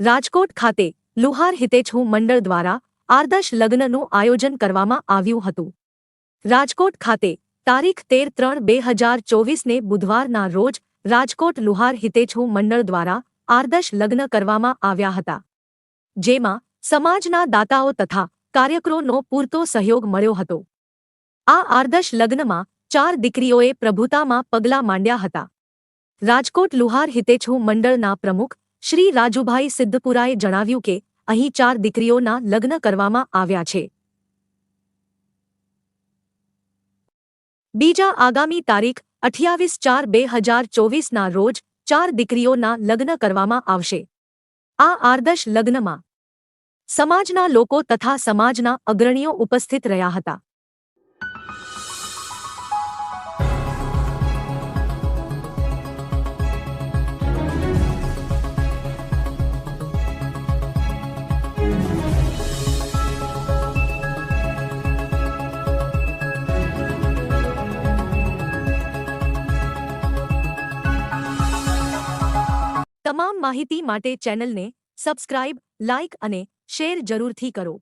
રાજકોટ ખાતે લુહાર હિતેચ્છુ મંડળ દ્વારા આદર્શ લગ્નનું આયોજન કરવામાં આવ્યું હતું. રાજકોટ ખાતે તારીખ 13/3/2024ને બુધવારના રોજ રાજકોટ લુહાર હિતેચ્છુ મંડળ દ્વારા આદર્શ લગ્ન કરવામાં આવ્યા હતા, જેમાં સમાજના દાતાઓ તથા કાર્યકરોનો પૂરતો સહયોગ મળ્યો હતો. આ આદર્શ લગ્નમાં 4 દીકરીઓએ પ્રભુતામાં પગલાં માંડ્યા હતા. રાજકોટ લુહાર હિતેચ્છુ મંડળના પ્રમુખ શ્રી રાજુભાઈ સિદ્ધપુરાએ જણાવ્યું કે અહીં 4 દીકરીઓના લગ્ન કરવામાં આવ્યા છે. બીજા આગામી તારીખ 28/4/2024ના રોજ 4 દીકરીઓના લગ્ન કરવામાં આવશે. આ આદર્શ લગ્નમાં સમાજના લોકો તથા સમાજના અગ્રણીઓ ઉપસ્થિત રહ્યા હતા. તમામ માહિતી માટે ચેનલને સબસ્ક્રાઇબ, લાઇક અને શેર જરૂરથી કરો.